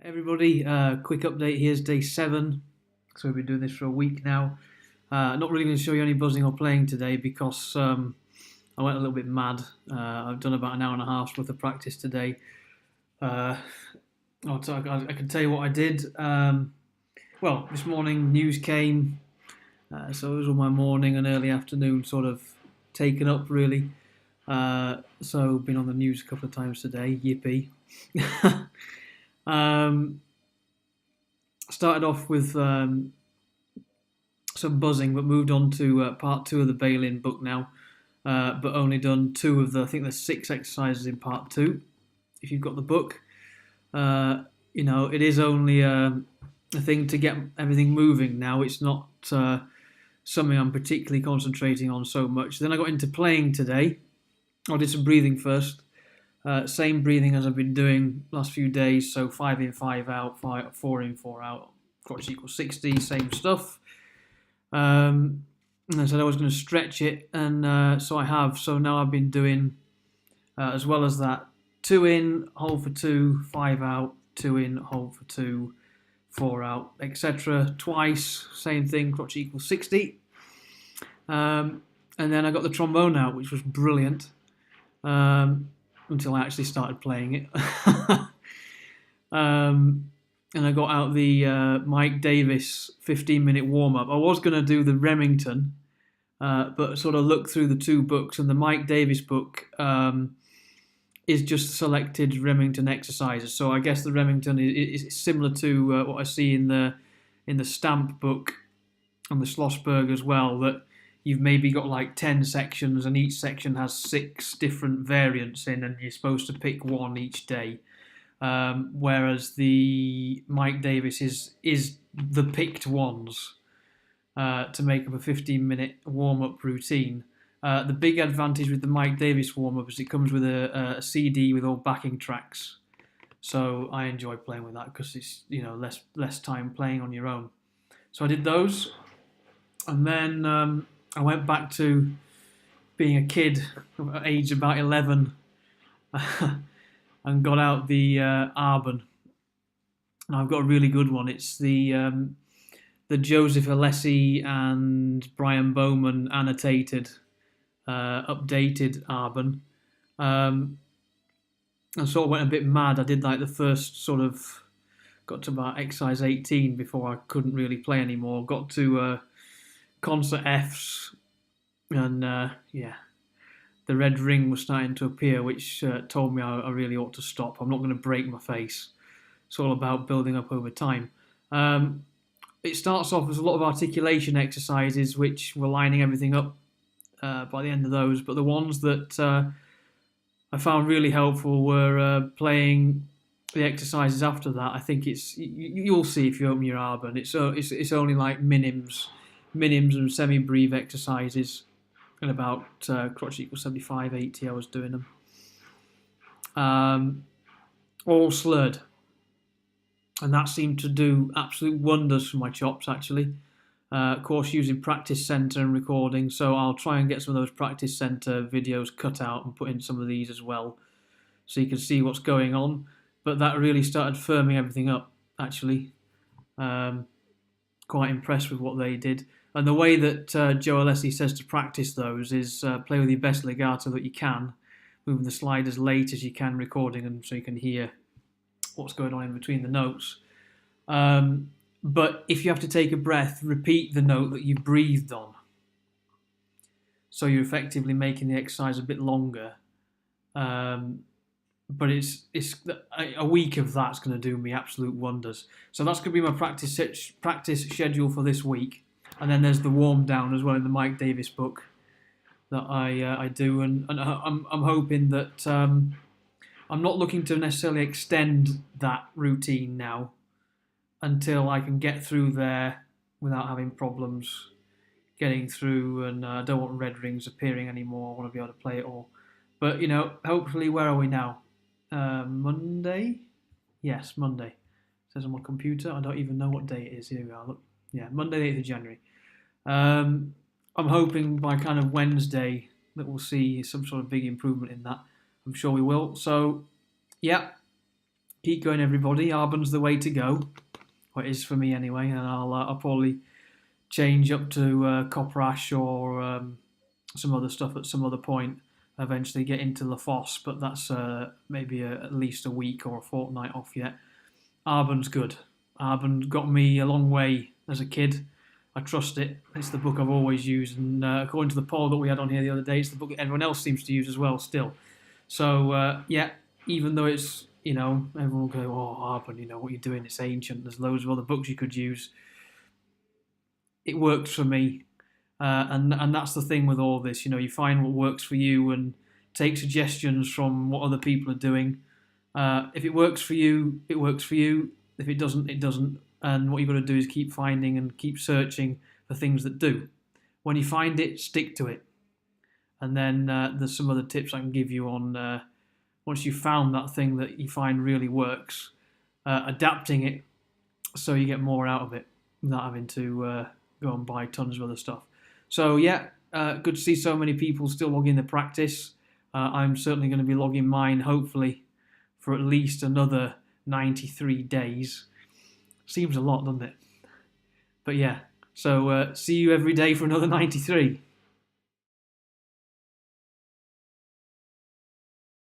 Everybody, quick update. Here's day 7. So we've been doing this for a week now. Not really going to show you any buzzing or playing today because I went a little bit mad. I've done about an hour and a half's worth of practice today. I can tell you what I did. Well, this morning news came, so it was all my morning and early afternoon sort of taken up really. So been on the news a couple of times today. Yippee. Started off with some buzzing, but moved on to part 2 of the bail-in book now. But only done 2 of I think there's 6 exercises in part 2. If you've got the book, it is only a thing to get everything moving now. It's not something I'm particularly concentrating on so much. Then I got into playing today. I did some breathing first. Same breathing as I've been doing last few days, so 5 in, 5 out, 4 in, 4 out, crotch equals 60, same stuff. And I said I was going to stretch it, and so I have. So now I've been doing, as well as that, 2 in, hold for 2, 5 out, 2 in, hold for 2, 4 out, etc. Twice, same thing, crotch equals 60. And then I got the trombone out, which was brilliant. Until I actually started playing it. And I got out the Mike Davis 15-minute warm-up. I was going to do the Remington, but sort of looked through the 2 books, and the Mike Davis book is just selected Remington exercises. So I guess the Remington is similar to what I see in the Stamp book and the Schlossberg as well, that you've maybe got like 10 sections and each section has 6 different variants in, and you're supposed to pick one each day. Whereas the Mike Davis is the picked ones to make up a 15-minute warm-up routine. The big advantage with the Mike Davis warm-up is it comes with a CD with all backing tracks. So I enjoy playing with that because it's less time playing on your own. So I did those, and then I went back to being a kid, age about 11, and got out the Arbon. And I've got a really good one. It's the Joseph Alessi and Brian Bowman annotated, updated Arbon. I sort of went a bit mad. I did like the first got to about exercise 18 before I couldn't really play anymore. Got to concert Fs, and the red ring was starting to appear, which told me I really ought to stop. I'm not going to break my face. It's all about building up over time. It starts off as a lot of articulation exercises, which were lining everything up by the end of those, but the ones that I found really helpful were playing the exercises after that. I think you'll see if you open your Arbon. It's only like minims and semi-breathe exercises, and about crotch equals 75, 80 I was doing them. All slurred. And that seemed to do absolute wonders for my chops, actually. Of course, using Practice Centre and recording, so I'll try and get some of those Practice Centre videos cut out and put in some of these as well, so you can see what's going on. But that really started firming everything up, actually. Quite impressed with what they did. And the way that Joe Alessi says to practice those is play with your best legato that you can, moving the slide as late as you can, recording them so you can hear what's going on in between the notes. But if you have to take a breath, repeat the note that you breathed on. So you're effectively making the exercise a bit longer. But it's a week of that's going to do me absolute wonders. So that's going to be my practice schedule for this week. And then there's the warm down as well in the Mike Davis book that I do, and I'm hoping that I'm not looking to necessarily extend that routine now until I can get through there without having problems getting through, and I don't want red rings appearing anymore. I want to be able to play it all. But hopefully, where are we now? Monday? Yes, Monday. It says on my computer. I don't even know what day it is. Here we are. Look. Yeah, Monday, the 8th of January. I'm hoping by kind of Wednesday that we'll see some sort of big improvement in that. I'm sure we will. So, yeah, keep going, everybody. Arbon's the way to go. Well, it is for me anyway, and I'll probably change up to copper ash or some other stuff at some other point. Eventually get into La Fosse, but that's maybe at least a week or a fortnight off yet. Arbon's good. Arbon got me a long way as a kid. I trust it. It's the book I've always used, and according to the poll that we had on here the other day, it's the book that everyone else seems to use as well still. So yeah, even though it's, everyone will go, oh, Arbon, what you're doing, it's ancient, there's loads of other books you could use. It works for me. And that's the thing with all this, you find what works for you and take suggestions from what other people are doing. If it works for you, it works for you. If it doesn't, it doesn't. And what you've got to do is keep finding and keep searching for things that do. When you find it, stick to it. And then there's some other tips I can give you on once you've found that thing that you find really works, adapting it so you get more out of it without having to go and buy tons of other stuff. So yeah, good to see so many people still logging the practice. I'm certainly going to be logging mine, hopefully, for at least another 93 days. Seems a lot, doesn't it? But yeah, so see you every day for another 93.